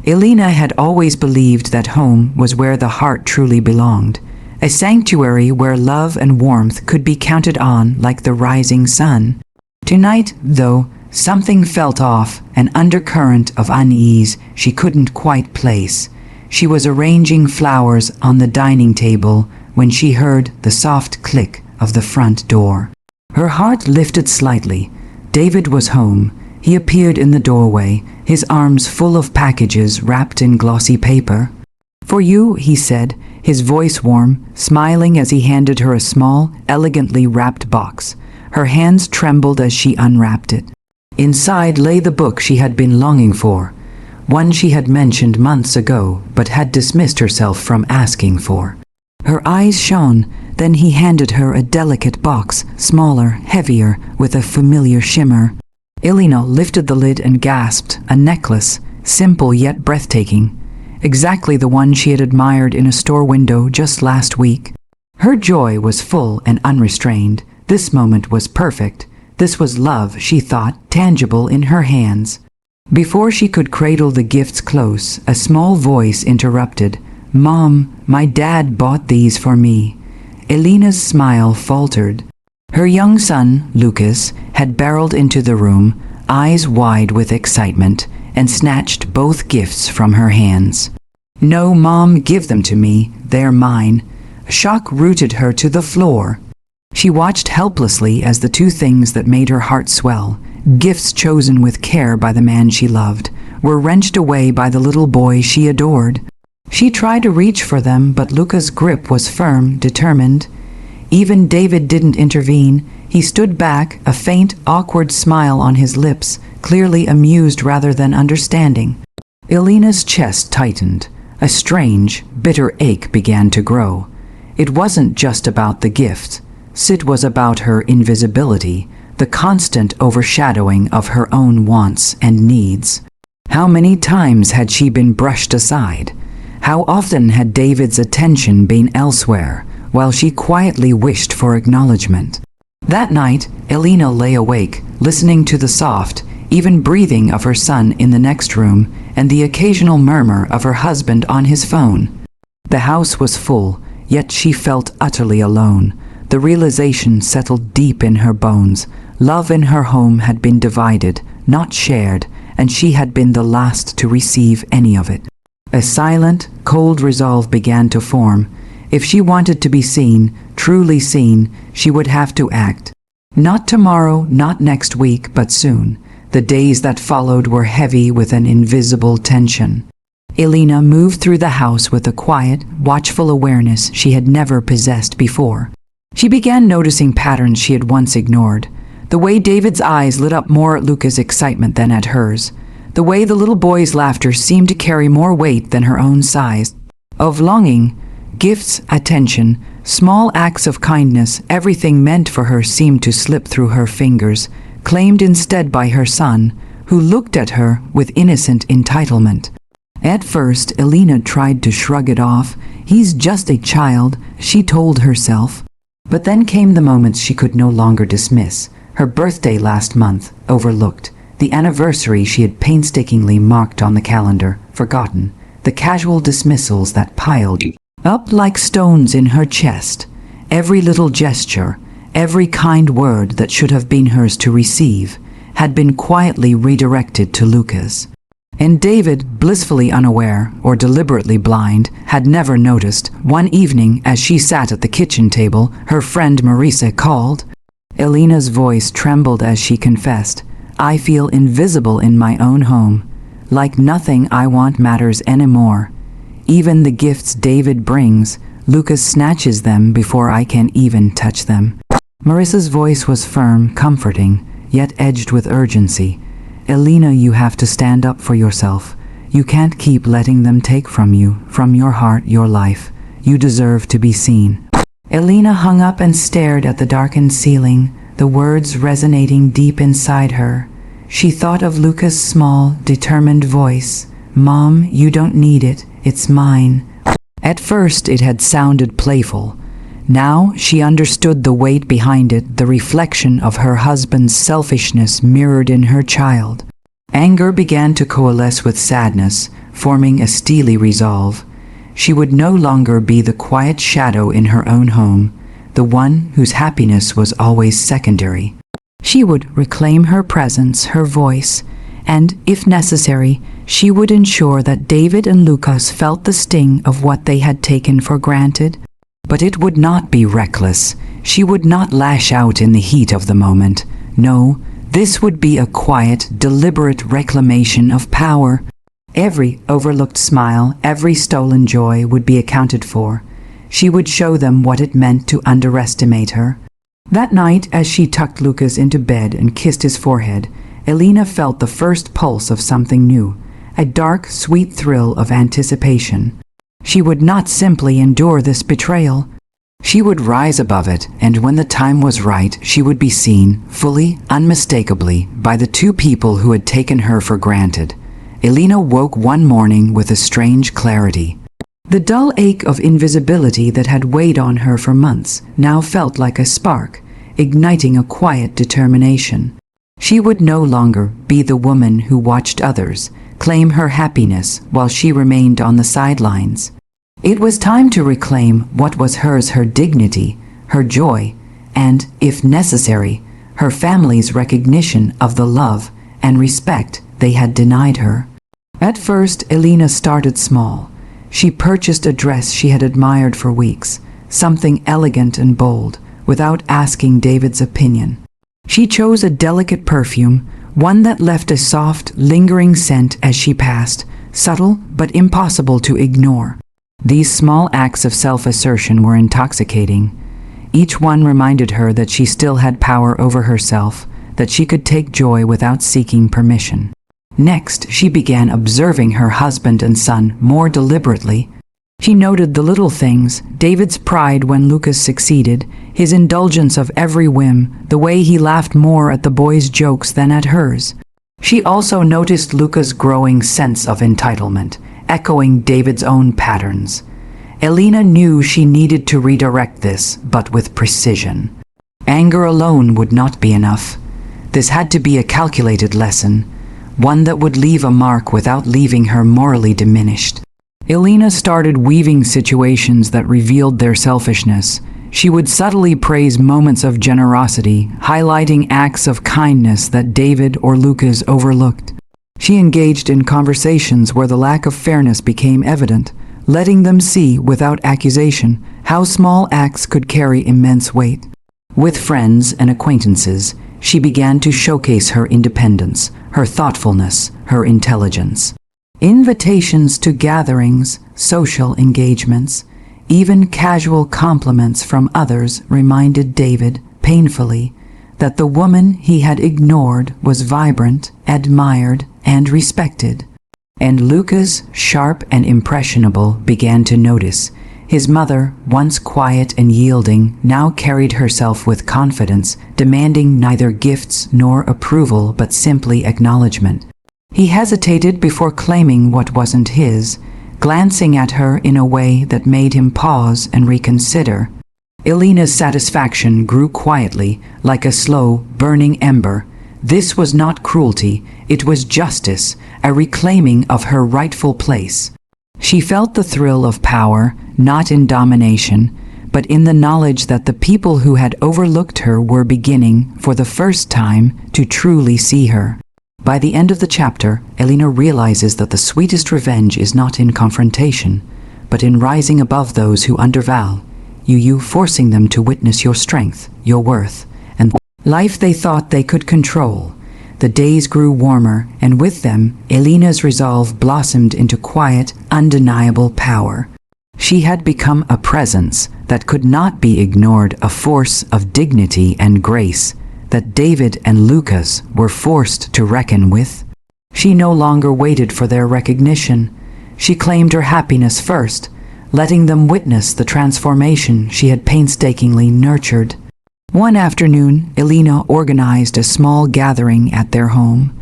Elena had always believed that home was where the heart truly belonged, a sanctuary where love and warmth could be counted on like the rising sun. Tonight, though, something felt off, an undercurrent of unease she couldn't quite place. She was arranging flowers on the dining table when she heard the soft click of the front door. Her heart lifted slightly. David was home. He appeared in the doorway, his arms full of packages wrapped in glossy paper. "For you," he said, his voice warm, smiling as he handed her a small, elegantly wrapped box. Her hands trembled as she unwrapped it. Inside lay the book she had been longing for, one she had mentioned months ago but had dismissed herself from asking for. Her eyes shone. Then he handed her a delicate box, smaller, heavier, with a familiar shimmer. Elena lifted the lid and gasped. A necklace, simple yet breathtaking. Exactly the one she had admired in a store window just last week. Her joy was full and unrestrained. This moment was perfect. This was love, she thought, tangible in her hands. Before she could cradle the gifts close, a small voice interrupted. "Mom, my dad bought these for me." Elena's smile faltered. Her young son, Lucas, had barreled into the room, eyes wide with excitement, and snatched both gifts from her hands. "No, Mom, give them to me. They're mine." Shock rooted her to the floor. She watched helplessly as the two things that made her heart swell, gifts chosen with care by the man she loved, were wrenched away by the little boy she adored. She tried to reach for them, but Luca's grip was firm, determined. Even David didn't intervene. He stood back, a faint, awkward smile on his lips, clearly amused rather than understanding. Elena's chest tightened. A strange, bitter ache began to grow. It wasn't just about the gift. It was about her invisibility, the constant overshadowing of her own wants and needs. How many times had she been brushed aside? How often had David's attention been elsewhere, while she quietly wished for acknowledgement? That night, Elena lay awake, listening to the soft, even breathing of her son in the next room and the occasional murmur of her husband on his phone. The house was full, yet she felt utterly alone. The realization settled deep in her bones. Love in her home had been divided, not shared, and she had been the last to receive any of it. A silent, cold resolve began to form. If she wanted to be seen, truly seen, she would have to act. Not tomorrow, not next week, but soon. The days that followed were heavy with an invisible tension. Elena moved through the house with a quiet, watchful awareness she had never possessed before. She began noticing patterns she had once ignored. The way David's eyes lit up more at Luca's excitement than at hers. The way the little boy's laughter seemed to carry more weight than her own sighs. Of longing, gifts, attention, small acts of kindness, everything meant for her seemed to slip through her fingers, claimed instead by her son, who looked at her with innocent entitlement. At first, Elena tried to shrug it off. He's just a child, she told herself. But then came the moments she could no longer dismiss. Her birthday last month, overlooked. The anniversary she had painstakingly marked on the calendar, forgotten. The casual dismissals that piled up like stones in her chest. Every little gesture, every kind word that should have been hers to receive, had been quietly redirected to Lucas. And David, blissfully unaware or deliberately blind, had never noticed. One evening, as she sat at the kitchen table, her friend Marisa called. Elena's voice trembled as she confessed, "I feel invisible in my own home. Like nothing I want matters anymore. Even the gifts David brings, Lucas snatches them before I can even touch them." Marissa's voice was firm, comforting, yet edged with urgency. "Elena, you have to stand up for yourself. You can't keep letting them take from you, from your heart, your life. You deserve to be seen." Elena hung up and stared at the darkened ceiling, the words resonating deep inside her. She thought of Lucas' small, determined voice. "Mom, you don't need it. It's mine." At first it had sounded playful. Now she understood the weight behind it, the reflection of her husband's selfishness mirrored in her child. Anger began to coalesce with sadness. forming a steely resolve. She would no longer be the quiet shadow in her own home, the one whose happiness was always secondary. She would reclaim her presence, her voice, and, if necessary, she would ensure that David and Lucas felt the sting of what they had taken for granted. But it would not be reckless. She would not lash out in the heat of the moment. No, this would be a quiet, deliberate reclamation of power. Every overlooked smile, every stolen joy would be accounted for. She would show them what it meant to underestimate her. That night, as she tucked Lucas into bed and kissed his forehead, Elena felt the first pulse of something new, a dark, sweet thrill of anticipation. She would not simply endure this betrayal. She would rise above it, and when the time was right, she would be seen, fully, unmistakably, by the two people who had taken her for granted. Elena woke one morning with a strange clarity. The dull ache of invisibility that had weighed on her for months now felt like a spark, igniting a quiet determination. She would no longer be the woman who watched others claim her happiness while she remained on the sidelines. It was time to reclaim what was hers, her dignity, her joy, and, if necessary, her family's recognition of the love and respect they had denied her. At first, Elena started small. She purchased a dress she had admired for weeks, something elegant and bold, without asking David's opinion. She chose a delicate perfume, one that left a soft, lingering scent as she passed, subtle but impossible to ignore. These small acts of self-assertion were intoxicating. Each one reminded her that she still had power over herself, that she could take joy without seeking permission. Next, she began observing her husband and son more deliberately. She noted the little things, David's pride when Lucas succeeded, his indulgence of every whim, the way he laughed more at the boys' jokes than at hers. She also noticed Lucas' growing sense of entitlement, echoing David's own patterns. Elena knew she needed to redirect this, but with precision. Anger alone would not be enough. This had to be a calculated lesson, one that would leave a mark without leaving her morally diminished. Elena started weaving situations that revealed their selfishness. She would subtly praise moments of generosity, highlighting acts of kindness that David or Lucas overlooked. She engaged in conversations where the lack of fairness became evident, letting them see, without accusation, how small acts could carry immense weight. With friends and acquaintances, she began to showcase her independence, her thoughtfulness, her intelligence. Invitations to gatherings, social engagements, even casual compliments from others reminded David, painfully, that the woman he had ignored was vibrant, admired, and respected. And Lucas, sharp and impressionable, began to notice. His mother, once quiet and yielding, now carried herself with confidence, demanding neither gifts nor approval but simply acknowledgement. He hesitated before claiming what wasn't his, glancing at her in a way that made him pause and reconsider. Elena's satisfaction grew quietly, like a slow, burning ember. This was not cruelty, it was justice, a reclaiming of her rightful place. She felt the thrill of power, not in domination, but in the knowledge that the people who had overlooked her were beginning, for the first time, to truly see her. By the end of the chapter, Elena realizes that the sweetest revenge is not in confrontation, but in rising above those who undervalue you, forcing them to witness your strength, your worth, and life they thought they could control. The days grew warmer, and with them, Elena's resolve blossomed into quiet, undeniable power. She had become a presence that could not be ignored, a force of dignity and grace that David and Lucas were forced to reckon with. She no longer waited for their recognition. She claimed her happiness first, letting them witness the transformation she had painstakingly nurtured. One afternoon, Elena organized a small gathering at their home,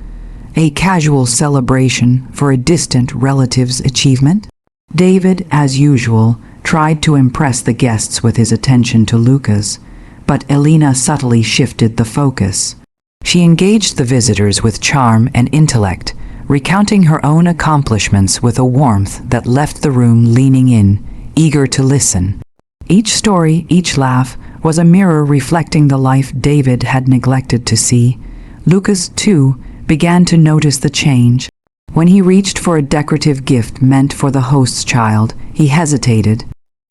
a casual celebration for a distant relative's achievement. David, as usual, tried to impress the guests with his attention to Lucas, but Elena subtly shifted the focus. She engaged the visitors with charm and intellect, recounting her own accomplishments with a warmth that left the room leaning in, eager to listen. Each story, each laugh, was a mirror reflecting the life David had neglected to see. Lucas, too, began to notice the change. When he reached for a decorative gift meant for the host's child, he hesitated.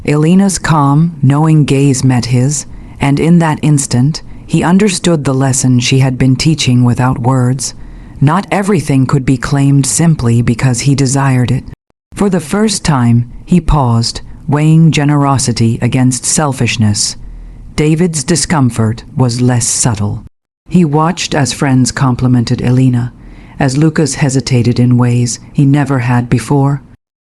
Elena's calm, knowing gaze met his, and in that instant, he understood the lesson she had been teaching without words. Not everything could be claimed simply because he desired it. For the first time, he paused, weighing generosity against selfishness. David's discomfort was less subtle. He watched as friends complimented Elena, as Lucas hesitated in ways he never had before.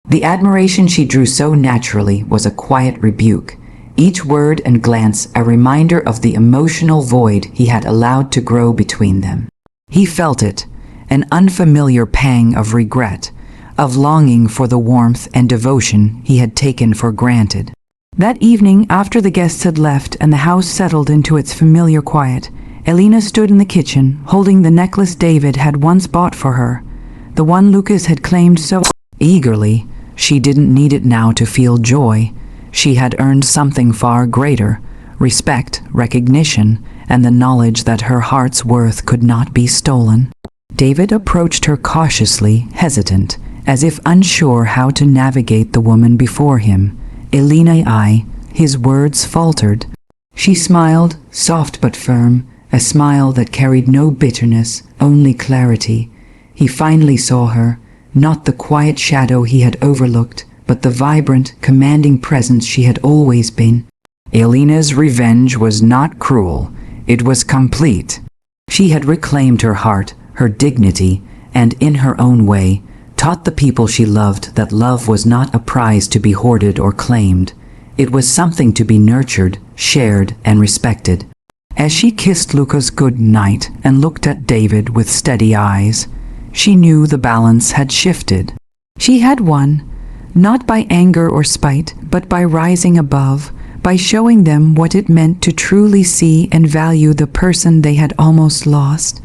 The admiration she drew so naturally was a quiet rebuke, each word and glance a reminder of the emotional void he had allowed to grow between them. He felt it, an unfamiliar pang of regret, of longing for the warmth and devotion he had taken for granted. That evening, after the guests had left and the house settled into its familiar quiet, Elena stood in the kitchen, holding the necklace David had once bought for her, the one Lucas had claimed so eagerly. She didn't need it now to feel joy. She had earned something far greater, respect, recognition, and the knowledge that her heart's worth could not be stolen. David approached her cautiously, hesitant, as if unsure how to navigate the woman before him. Elena, his words faltered. She smiled, soft but firm, a smile that carried no bitterness, only clarity. He finally saw her, not the quiet shadow he had overlooked, but the vibrant, commanding presence she had always been. Elena's revenge was not cruel. It was complete. She had reclaimed her heart, her dignity, and in her own way, taught the people she loved that love was not a prize to be hoarded or claimed. It was something to be nurtured, shared, and respected. As she kissed Lucas good night and looked at David with steady eyes, she knew the balance had shifted. She had won, not by anger or spite, but by rising above, by showing them what it meant to truly see and value the person they had almost lost.